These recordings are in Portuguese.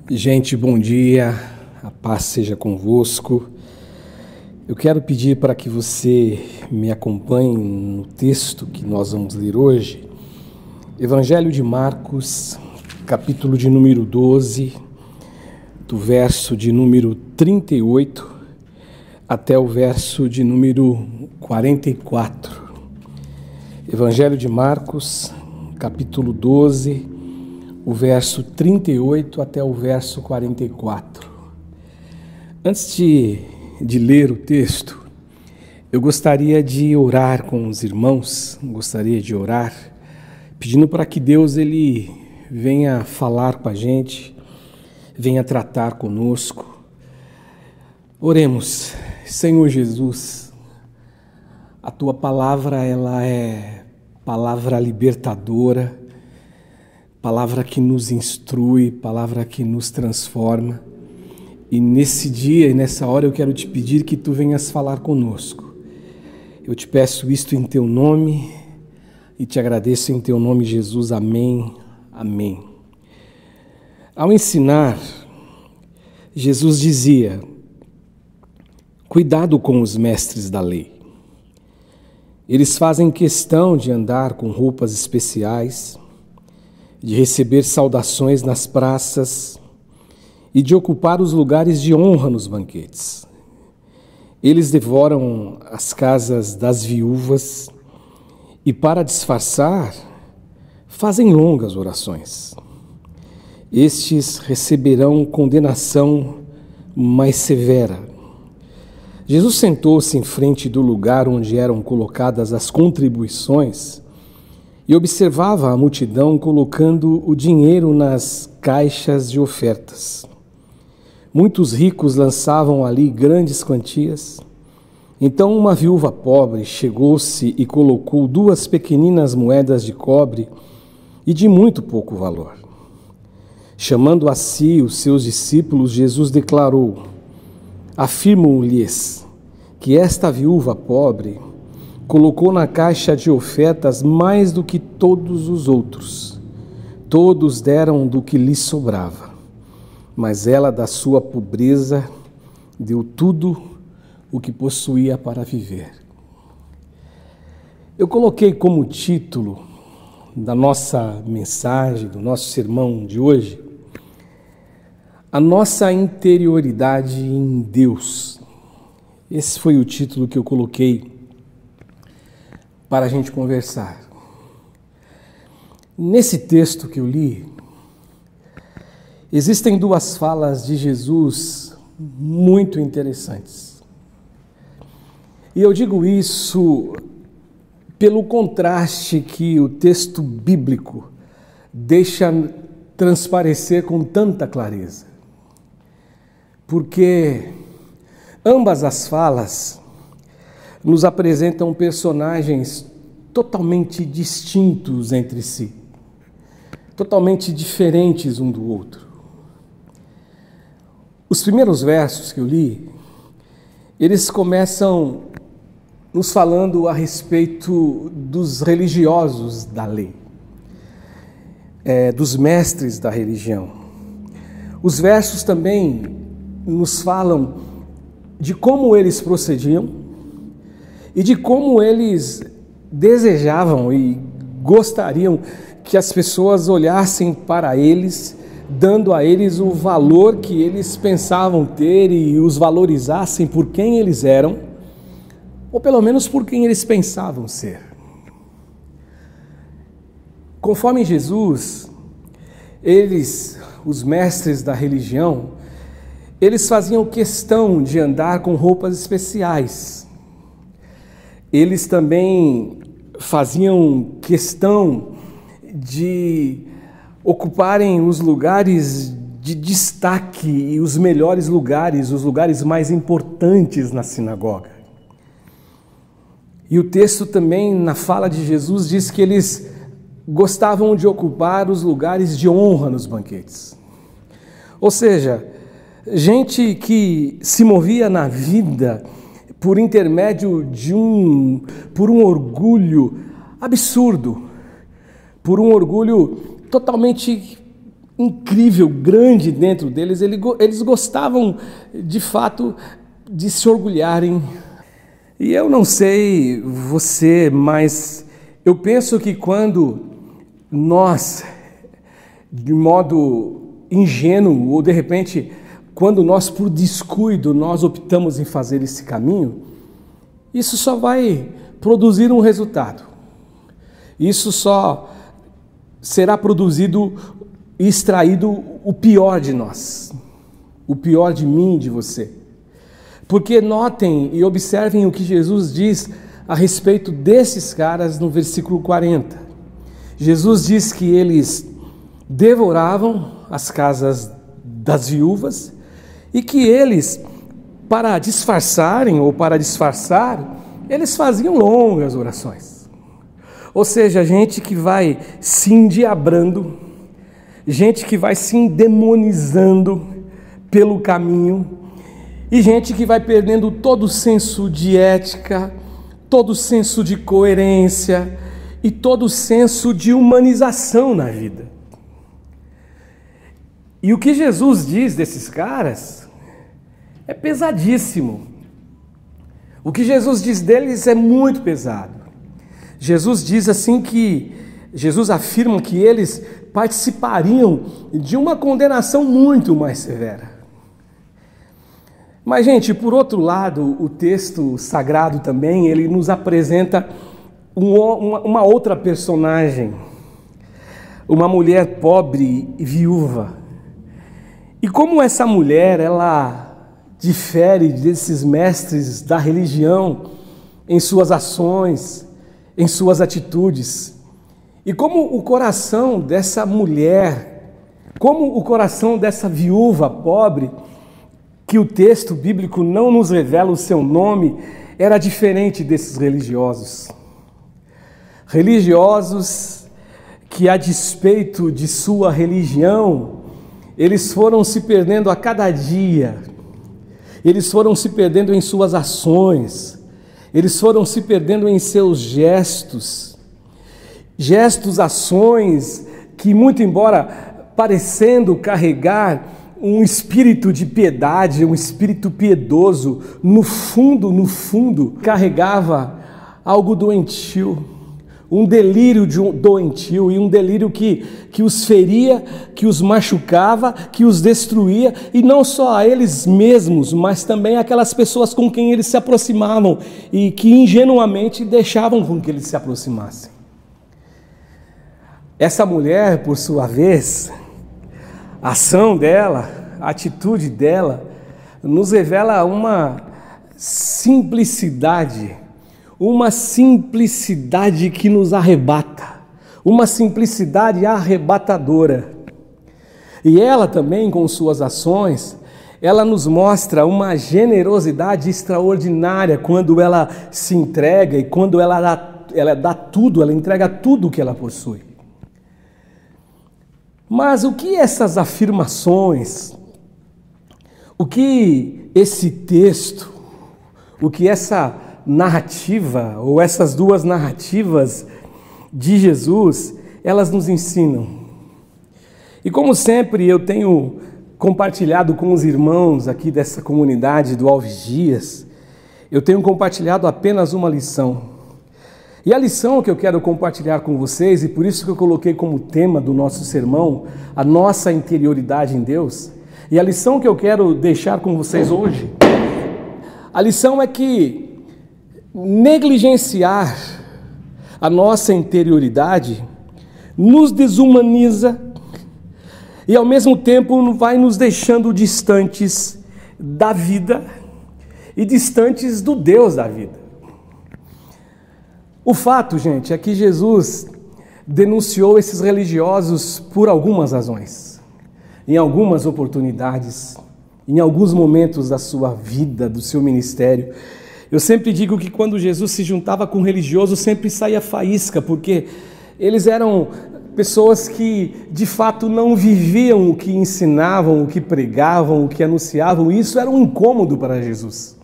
Gente, bom dia, a paz seja convosco. Eu quero pedir para que você me acompanhe no texto que nós vamos ler hoje, Evangelho de Marcos, capítulo de número 12, do verso de número 38 até o verso de número 44. Evangelho de Marcos, capítulo 12, o verso 38 até o verso 44. Antes de ler o texto, eu gostaria de orar com os irmãos, pedindo para que Deus ele venha falar com a gente, venha tratar conosco. Oremos. Senhor Jesus, a Tua palavra ela é palavra libertadora, palavra que nos instrui, palavra que nos transforma. E nesse dia e nessa hora eu quero te pedir que Tu venhas falar conosco. Eu te peço isto em Teu nome e te agradeço em Teu nome, Jesus. Amém, amém. Ao ensinar, Jesus dizia: cuidado com os mestres da lei. Eles fazem questão de andar com roupas especiais, de receber saudações nas praças e de ocupar os lugares de honra nos banquetes. Eles devoram as casas das viúvas e, para disfarçar, fazem longas orações. Estes receberão condenação mais severa. Jesus sentou-se em frente do lugar onde eram colocadas as contribuições e observava a multidão colocando o dinheiro nas caixas de ofertas. Muitos ricos lançavam ali grandes quantias. Então uma viúva pobre chegou-se e colocou 2 pequeninas moedas de cobre e de muito pouco valor. Chamando a si os seus discípulos, Jesus declarou: afirmo-lhes que esta viúva pobre colocou na caixa de ofertas mais do que todos os outros. Todos deram do que lhes sobrava, mas ela, da sua pobreza, deu tudo o que possuía para viver. Eu coloquei como título da nossa mensagem, do nosso sermão de hoje, a nossa interioridade em Deus. Esse foi o título que eu coloquei para a gente conversar. Nesse texto que eu li, existem 2 falas de Jesus muito interessantes. E eu digo isso pelo contraste que o texto bíblico deixa transparecer com tanta clareza. Porque ambas as falas nos apresentam personagens totalmente distintos entre si, totalmente diferentes um do outro. Os primeiros versos que eu li, eles começam nos falando a respeito dos religiosos da lei, dos mestres da religião. Os versos também nos falam de como eles procediam e de como eles desejavam e gostariam que as pessoas olhassem para eles, dando a eles o valor que eles pensavam ter e os valorizassem por quem eles eram, ou pelo menos por quem eles pensavam ser. Conforme Jesus, eles, os mestres da religião, eles faziam questão de andar com roupas especiais. Eles também faziam questão de ocuparem os lugares de destaque e os melhores lugares, os lugares mais importantes na sinagoga. E o texto também, na fala de Jesus, diz que eles gostavam de ocupar os lugares de honra nos banquetes. Ou seja, gente que se movia na vida por intermédio por um orgulho absurdo, por um orgulho totalmente incrível, grande dentro deles. Eles gostavam, de fato, de se orgulharem. E eu não sei você, mas eu penso que quando nós, de modo ingênuo, ou de repente, quando nós, por descuido, nós optamos em fazer esse caminho, isso só vai produzir um resultado. Isso só será produzido e extraído o pior de nós, o pior de mim, de você. Porque notem e observem o que Jesus diz a respeito desses caras no versículo 40. Jesus diz que eles devoravam as casas das viúvas e que eles, para disfarçarem ou para disfarçar, eles faziam longas orações. Ou seja, gente que vai se endiabrando, gente que vai se endemonizando pelo caminho, e gente que vai perdendo todo o senso de ética, todo o senso de coerência e todo o senso de humanização na vida. E o que Jesus diz desses caras é pesadíssimo. O que Jesus diz deles é muito pesado. Jesus diz assim Jesus afirma que eles participariam de uma condenação muito mais severa. Mas, gente, por outro lado, o texto sagrado também, ele nos apresenta uma outra personagem, uma mulher pobre e viúva. E como essa mulher, ela difere desses mestres da religião em suas ações, em suas atitudes. E como o coração dessa mulher, como o coração dessa viúva pobre, que o texto bíblico não nos revela o seu nome, era diferente desses religiosos. Religiosos que, a despeito de sua religião, eles foram se perdendo a cada dia, eles foram se perdendo em suas ações, eles foram se perdendo em seus gestos, ações que, muito embora parecendo carregar um espírito de piedade, um espírito piedoso, no fundo, carregava algo doentio, um delírio doentio, e um delírio que os feria, que os machucava, que os destruía, e não só a eles mesmos, mas também aquelas pessoas com quem eles se aproximavam e que ingenuamente deixavam com que eles se aproximassem. Essa mulher, por sua vez, a ação dela, a atitude dela, nos revela uma simplicidade que nos arrebata, uma simplicidade arrebatadora. E ela também, com suas ações, ela nos mostra uma generosidade extraordinária quando ela se entrega e quando ela dá tudo, ela entrega tudo o que ela possui. Mas o que essas afirmações, o que esse texto, o que essa narrativa, ou essas duas narrativas de Jesus, elas nos ensinam? E como sempre eu tenho compartilhado com os irmãos aqui dessa comunidade do Alves Dias, eu tenho compartilhado apenas uma lição. E a lição que eu quero compartilhar com vocês, e por isso que eu coloquei como tema do nosso sermão, a nossa interioridade em Deus, e a lição que eu quero deixar com vocês hoje, a lição é que negligenciar a nossa interioridade nos desumaniza e ao mesmo tempo vai nos deixando distantes da vida e distantes do Deus da vida. O fato, gente, é que Jesus denunciou esses religiosos por algumas razões, em algumas oportunidades, em alguns momentos da sua vida, do seu ministério. Eu sempre digo que quando Jesus se juntava com religiosos, sempre saía faísca, porque eles eram pessoas que de fato não viviam o que ensinavam, o que pregavam, o que anunciavam, e isso era um incômodo para Jesus.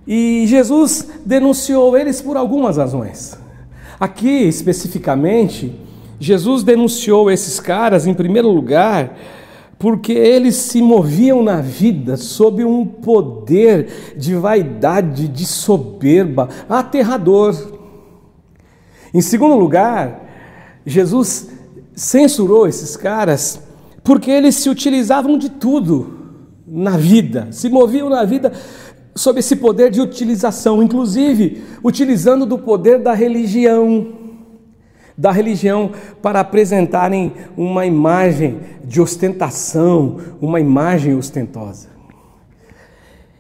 E Jesus denunciou eles por algumas razões. Aqui, especificamente, Jesus denunciou esses caras, em primeiro lugar, porque eles se moviam na vida sob um poder de vaidade, de soberba, aterrador. Em segundo lugar, Jesus censurou esses caras porque eles se utilizavam de tudo na vida, se moviam na vida sob esse poder de utilização, inclusive utilizando do poder da religião para apresentarem uma imagem de ostentação, uma imagem ostentosa.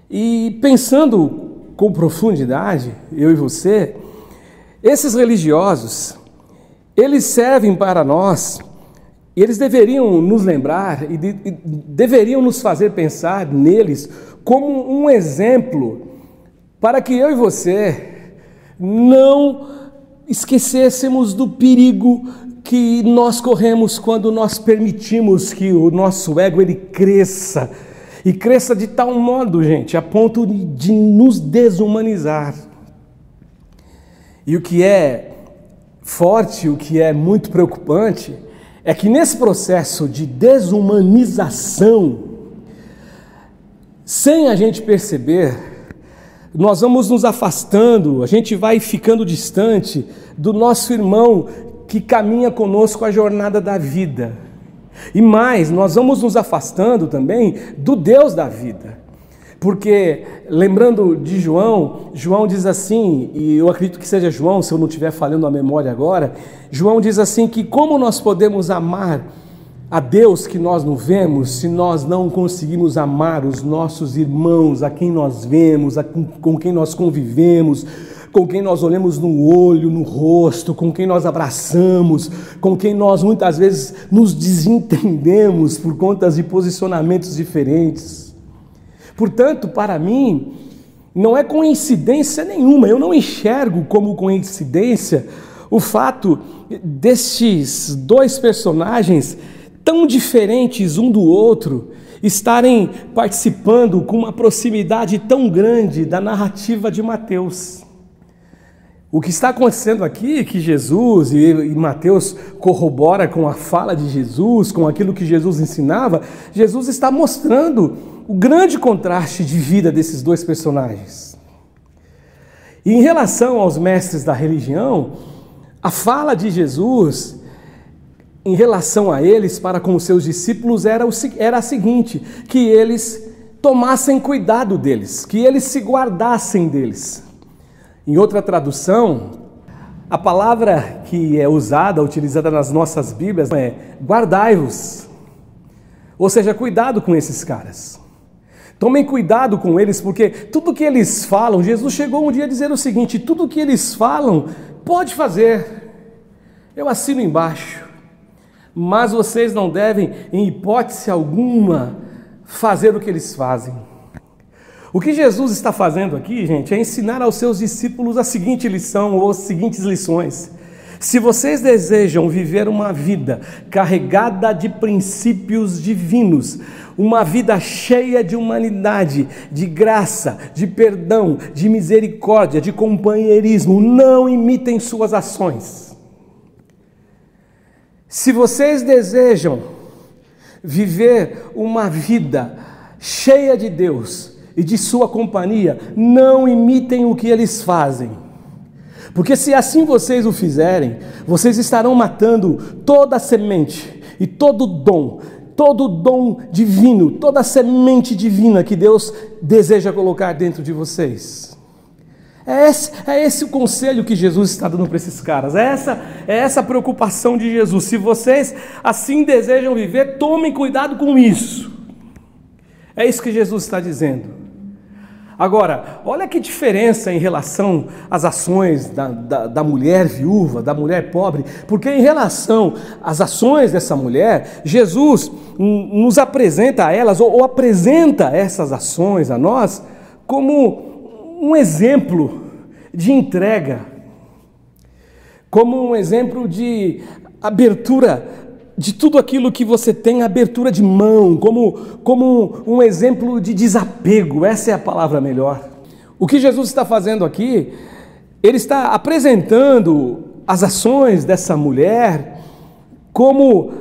E pensando com profundidade, eu e você, esses religiosos, eles servem para nós, e eles deveriam nos lembrar e deveriam nos fazer pensar neles como um exemplo para que eu e você não esquecêssemos do perigo que nós corremos quando nós permitimos que o nosso ego ele cresça, e cresça de tal modo, gente, a ponto de nos desumanizar. E o que é forte, o que é muito preocupante, é que nesse processo de desumanização, sem a gente perceber, nós vamos nos afastando, a gente vai ficando distante do nosso irmão que caminha conosco a jornada da vida. E mais, nós vamos nos afastando também do Deus da vida. Porque, lembrando de João, João diz assim, e eu acredito que seja João, se eu não estiver falhando a memória agora, João diz assim que como nós podemos amar a Deus que nós não vemos, se nós não conseguimos amar os nossos irmãos, a quem nós vemos, com quem nós convivemos, com quem nós olhamos no olho, no rosto, com quem nós abraçamos, com quem nós muitas vezes nos desentendemos por conta de posicionamentos diferentes. Portanto, para mim, não é coincidência nenhuma, eu não enxergo como coincidência o fato destes dois personagens tão diferentes um do outro estarem participando com uma proximidade tão grande da narrativa de Mateus. O que está acontecendo aqui é que Jesus e Mateus corrobora com a fala de Jesus, com aquilo que Jesus ensinava. Jesus está mostrando o grande contraste de vida desses dois personagens. E em relação aos mestres da religião, a fala de Jesus em relação a eles, para com os seus discípulos, era a seguinte: que eles tomassem cuidado deles, que eles se guardassem deles. Em outra tradução, a palavra que é usada, utilizada nas nossas Bíblias é guardai-vos. Ou seja, cuidado com esses caras. Tomem cuidado com eles, porque tudo que eles falam, Jesus chegou um dia a dizer o seguinte: tudo que eles falam, pode fazer, eu assino embaixo, mas vocês não devem, em hipótese alguma, fazer o que eles fazem. O que Jesus está fazendo aqui, gente, é ensinar aos seus discípulos a seguinte lição, ou as seguintes lições. Se vocês desejam viver uma vida carregada de princípios divinos, uma vida cheia de humanidade, de graça, de perdão, de misericórdia, de companheirismo, não imitem suas ações. Se vocês desejam viver uma vida cheia de Deus e de sua companhia, não imitem o que eles fazem. Porque se assim vocês o fizerem, vocês estarão matando toda a semente e todo dom divino, toda a semente divina que Deus deseja colocar dentro de vocês. É esse o conselho que Jesus está dando para esses caras, é essa a preocupação de Jesus. Se vocês assim desejam viver, tomem cuidado com isso. É isso que Jesus está dizendo. Agora, olha que diferença em relação às ações da mulher viúva, da mulher pobre, porque em relação às ações dessa mulher, Jesus nos apresenta a elas, ou apresenta essas ações a nós, como um exemplo de entrega, como um exemplo de abertura de tudo aquilo que você tem, abertura de mão, como um exemplo de desapego, essa é a palavra melhor. O que Jesus está fazendo aqui, ele está apresentando as ações dessa mulher como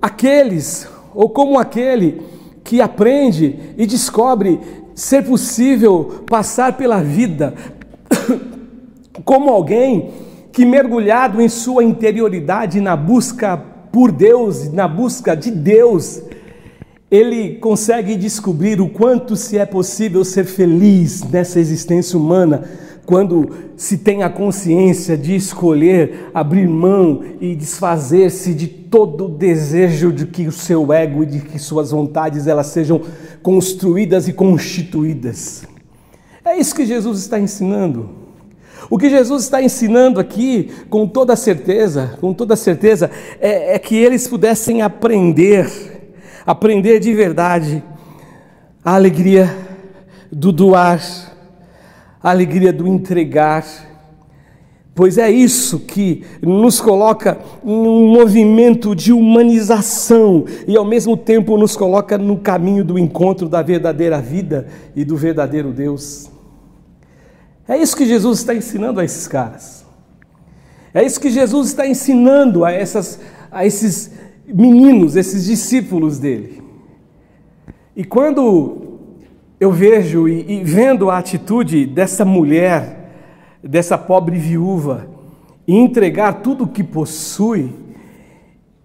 aqueles, ou como aquele que aprende e descobre ser possível passar pela vida como alguém que, mergulhado em sua interioridade, na busca por Deus, na busca de Deus, ele consegue descobrir o quanto se é possível ser feliz nessa existência humana, quando se tem a consciência de escolher abrir mão e desfazer-se de todo o desejo de que o seu ego e de que suas vontades elas sejam construídas e constituídas. É isso que Jesus está ensinando. O que Jesus está ensinando aqui, com toda certeza, é que eles pudessem aprender de verdade a alegria do doar, a alegria do entregar, pois é isso que nos coloca em um movimento de humanização e ao mesmo tempo nos coloca no caminho do encontro da verdadeira vida e do verdadeiro Deus. É isso que Jesus está ensinando a esses caras. É isso que Jesus está ensinando a esses meninos, esses discípulos dele. E quando eu vejo e vendo a atitude dessa mulher, dessa pobre viúva, em entregar tudo o que possui,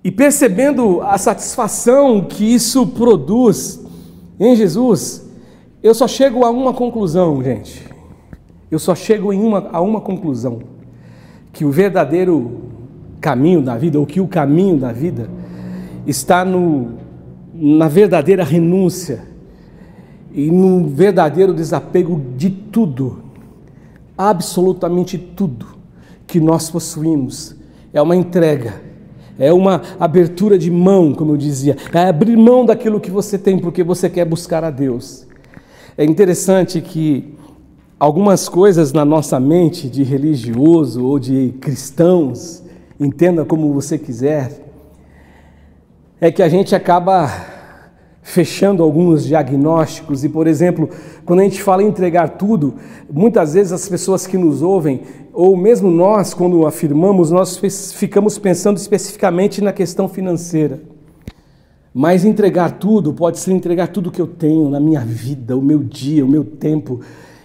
e percebendo a satisfação que isso produz em Jesus, eu só chego a uma conclusão, gente. Eu só chego a uma conclusão, que o verdadeiro caminho da vida, ou que o caminho da vida, está na verdadeira renúncia e no verdadeiro desapego de tudo, absolutamente tudo que nós possuímos. É uma entrega, é uma abertura de mão, como eu dizia, é abrir mão daquilo que você tem porque você quer buscar a Deus. É interessante que algumas coisas na nossa mente de religioso ou de cristãos, entenda como você quiser, é que a gente acaba fechando alguns diagnósticos e, por exemplo, quando a gente fala em entregar tudo, muitas vezes as pessoas que nos ouvem, ou mesmo nós, quando afirmamos, nós ficamos pensando especificamente na questão financeira. Mas entregar tudo pode ser entregar tudo que eu tenho na minha vida, o meu dia, o meu tempo,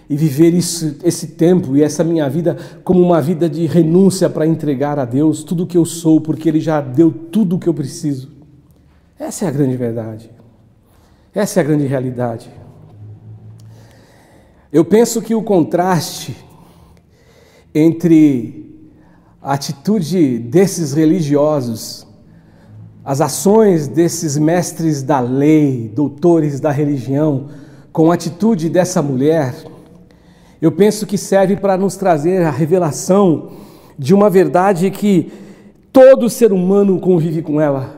e viver esse tempo e essa minha vida como uma vida de renúncia para entregar a Deus tudo o que eu sou, porque Ele já deu tudo o que eu preciso. Essa é a grande verdade. Essa é a grande realidade. Eu penso que o contraste entre a atitude desses religiosos, as ações desses mestres da lei, doutores da religião, com a atitude dessa mulher, eu penso que serve para nos trazer a revelação de uma verdade que todo ser humano convive com ela.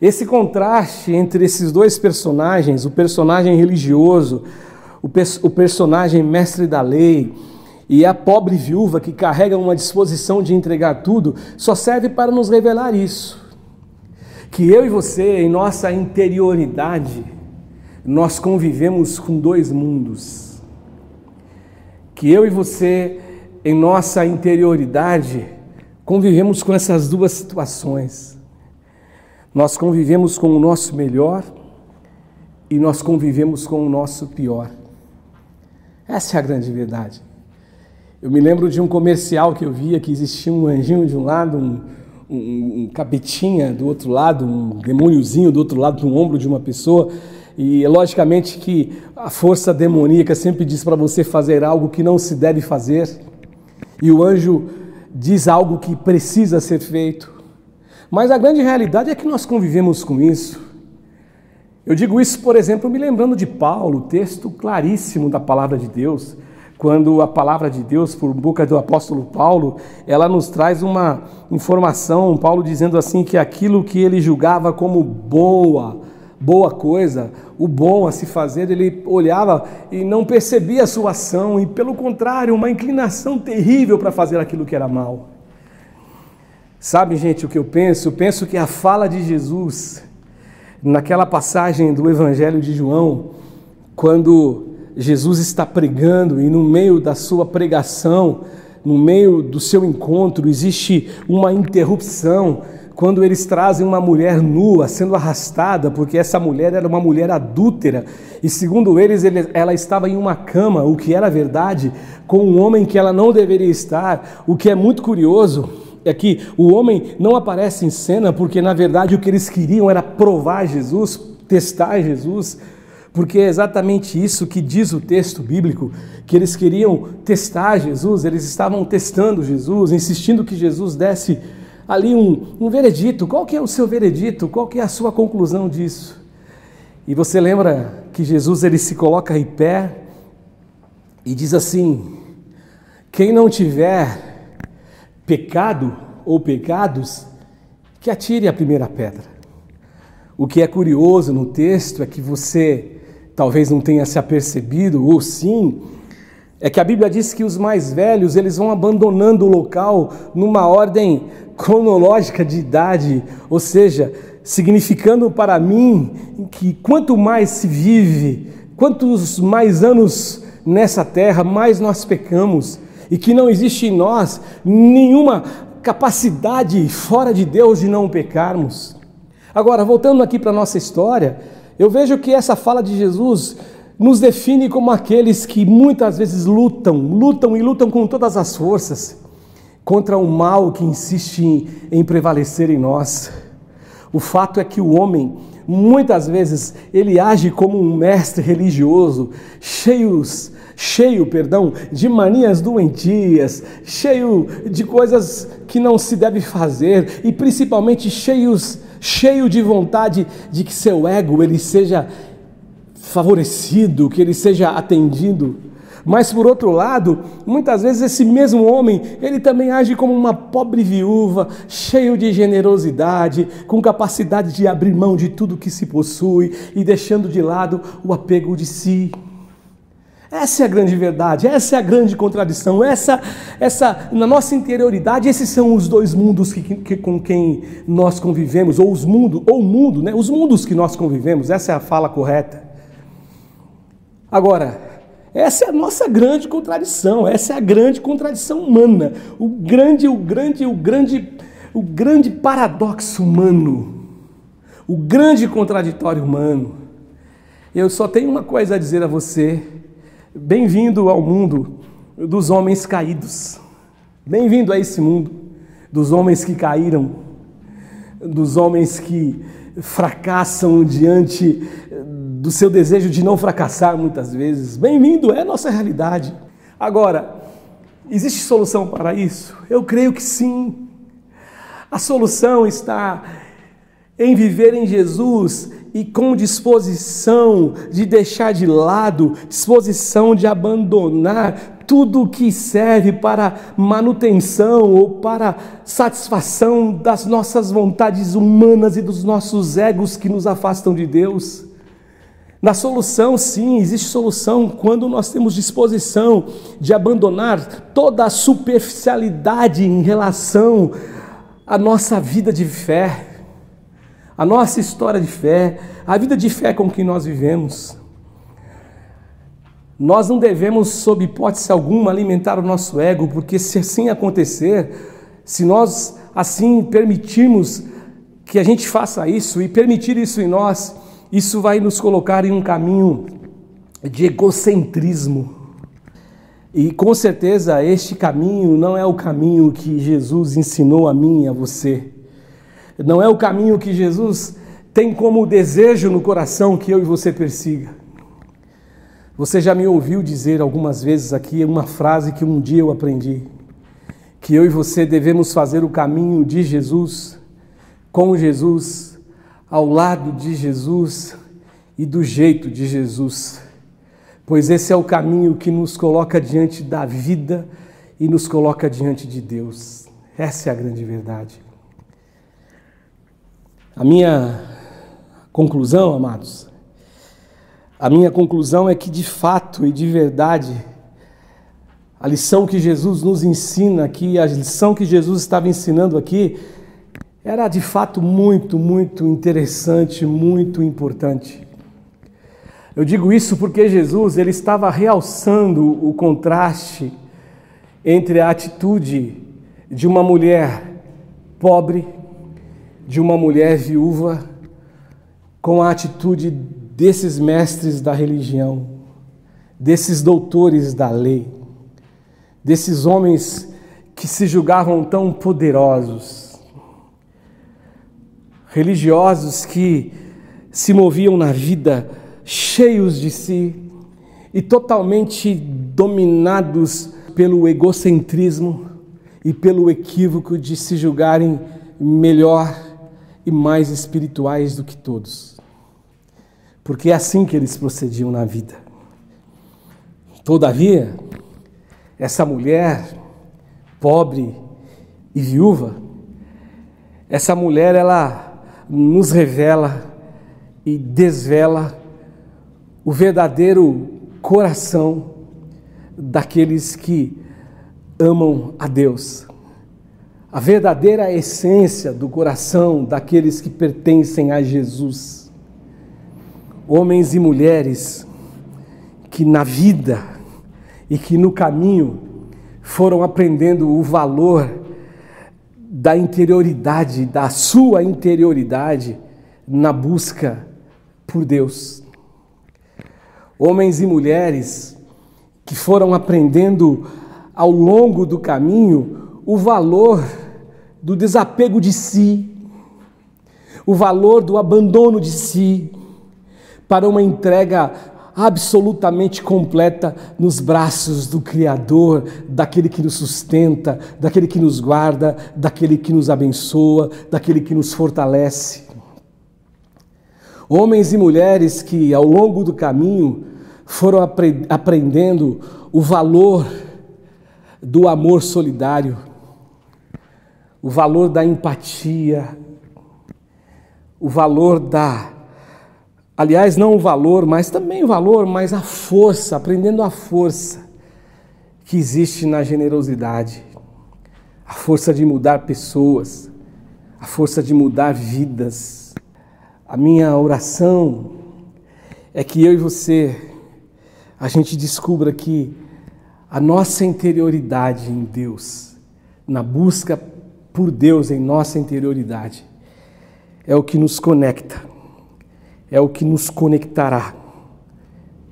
Esse contraste entre esses dois personagens, o personagem religioso, o personagem mestre da lei e a pobre viúva que carrega uma disposição de entregar tudo, só serve para nos revelar isso. Que eu e você, em nossa interioridade, nós convivemos com dois mundos. Que eu e você, em nossa interioridade, convivemos com essas duas situações. Nós convivemos com o nosso melhor e nós convivemos com o nosso pior. Essa é a grande verdade. Eu me lembro de um comercial que eu via que existia um anjinho de um lado, um capetinha do outro lado, um demôniozinho do outro lado do ombro de uma pessoa. E logicamente que a força demoníaca sempre diz para você fazer algo que não se deve fazer. E o anjo diz algo que precisa ser feito. Mas a grande realidade é que nós convivemos com isso. Eu digo isso, por exemplo, me lembrando de Paulo, texto claríssimo da palavra de Deus, quando a palavra de Deus, por boca do apóstolo Paulo, ela nos traz uma informação, Paulo dizendo assim que aquilo que ele julgava como boa coisa, o bom a se fazer, ele olhava e não percebia a sua ação, e pelo contrário, uma inclinação terrível para fazer aquilo que era mal. Sabe, gente, o que eu penso? Eu penso que a fala de Jesus, naquela passagem do Evangelho de João, quando Jesus está pregando e no meio da sua pregação, no meio do seu encontro, existe uma interrupção, quando eles trazem uma mulher nua sendo arrastada, porque essa mulher era uma mulher adúltera, e segundo eles, ela estava em uma cama, o que era verdade, com um homem que ela não deveria estar. O que é muito curioso é que o homem não aparece em cena, porque na verdade o que eles queriam era provar Jesus, testar Jesus, porque é exatamente isso que diz o texto bíblico, que eles queriam testar Jesus, eles estavam testando Jesus, insistindo que Jesus desse ali um veredito. Qual que é o seu veredito? Qual que é a sua conclusão disso? E você lembra que Jesus ele se coloca em pé e diz assim: quem não tiver pecado ou pecados, que atire a primeira pedra. O que é curioso no texto é que você talvez não tenha se apercebido, ou sim, é que a Bíblia diz que os mais velhos, eles vão abandonando o local numa ordem cronológica de idade, ou seja, significando para mim que quanto mais se vive, quantos mais anos nessa terra, mais nós pecamos, e que não existe em nós nenhuma capacidade fora de Deus de não pecarmos. Agora, voltando aqui para a nossa história, eu vejo que essa fala de Jesus nos define como aqueles que muitas vezes lutam com todas as forças contra o mal que insiste em prevalecer em nós. O fato é que o homem, muitas vezes, ele age como um mestre religioso, cheio de manias doentias, cheio de coisas que não se deve fazer e principalmente cheio de vontade de que seu ego ele seja favorecido, que ele seja atendido. Mas por outro lado, muitas vezes esse mesmo homem, ele também age como uma pobre viúva, cheio de generosidade, com capacidade de abrir mão de tudo que se possui e deixando de lado o apego de si. Essa é a grande verdade, essa é a grande contradição, essa na nossa interioridade, esses são os dois mundos com quem nós convivemos, os mundos que nós convivemos, essa é a fala correta. Agora, essa é a nossa grande contradição, essa é a grande contradição humana, o grande paradoxo humano, o grande contraditório humano. Eu só tenho uma coisa a dizer a você: bem-vindo ao mundo dos homens caídos, bem-vindo a esse mundo dos homens que caíram, dos homens que fracassam diante do seu desejo de não fracassar muitas vezes. Bem-vindo, é a nossa realidade. Agora, existe solução para isso? Eu creio que sim. A solução está em viver em Jesus e com disposição de deixar de lado, disposição de abandonar tudo que serve para manutenção ou para satisfação das nossas vontades humanas e dos nossos egos que nos afastam de Deus. Na solução, sim, existe solução quando nós temos disposição de abandonar toda a superficialidade em relação à nossa vida de fé, a nossa história de fé, a vida de fé com que nós vivemos. Nós não devemos, sob hipótese alguma, alimentar o nosso ego, porque se assim acontecer, se nós assim permitirmos que a gente faça isso e permitir isso em nós, isso vai nos colocar em um caminho de egocentrismo. E com certeza este caminho não é o caminho que Jesus ensinou a mim e a você. Não é o caminho que Jesus tem como desejo no coração que eu e você persiga. Você já me ouviu dizer algumas vezes aqui uma frase que um dia eu aprendi, que eu e você devemos fazer o caminho de Jesus, com Jesus, ao lado de Jesus e do jeito de Jesus, pois esse é o caminho que nos coloca diante da vida e nos coloca diante de Deus. Essa é a grande verdade. A minha conclusão, amados, a minha conclusão é que de fato e de verdade, a lição que Jesus nos ensina aqui, a lição que Jesus estava ensinando aqui, era de fato muito, muito interessante, muito importante. Eu digo isso porque Jesus ele estava realçando o contraste entre a atitude de uma mulher pobre, de uma mulher viúva com a atitude desses mestres da religião, desses doutores da lei, desses homens que se julgavam tão poderosos, religiosos que se moviam na vida cheios de si e totalmente dominados pelo egocentrismo e pelo equívoco de se julgarem melhor e mais espirituais do que todos. Porque é assim que eles procediam na vida. Todavia, essa mulher pobre e viúva, essa mulher, ela nos revela e desvela o verdadeiro coração daqueles que amam a Deus, a verdadeira essência do coração daqueles que pertencem a Jesus. Homens e mulheres que na vida e que no caminho foram aprendendo o valor da interioridade, da sua interioridade na busca por Deus. Homens e mulheres que foram aprendendo ao longo do caminho o valor do desapego de si, o valor do abandono de si, para uma entrega absolutamente completa nos braços do Criador, daquele que nos sustenta, daquele que nos guarda, daquele que nos abençoa, daquele que nos fortalece. Homens e mulheres que ao longo do caminho foram aprendendo o valor do amor solidário, o valor da empatia, o valor aliás, não o valor, mas também o valor, mas a força, aprendendo a força que existe na generosidade, a força de mudar pessoas, a força de mudar vidas. A minha oração é que eu e você, a gente descubra que a nossa interioridade em Deus, na busca por Deus em nossa interioridade, é o que nos conecta, é o que nos conectará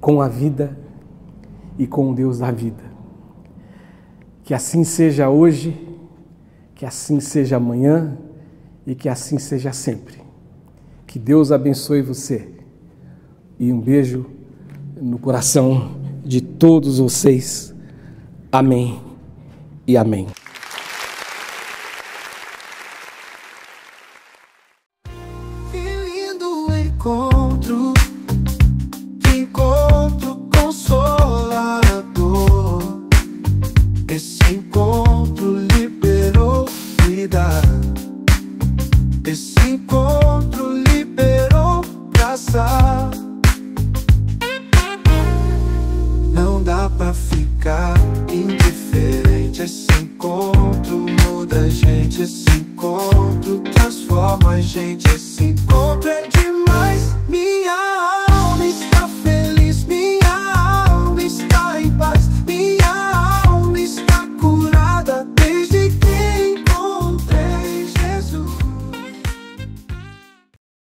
com a vida e com o Deus da vida. Que assim seja hoje, que assim seja amanhã e que assim seja sempre. Que Deus abençoe você e um beijo no coração de todos vocês. Amém e amém. Que lindo encontro.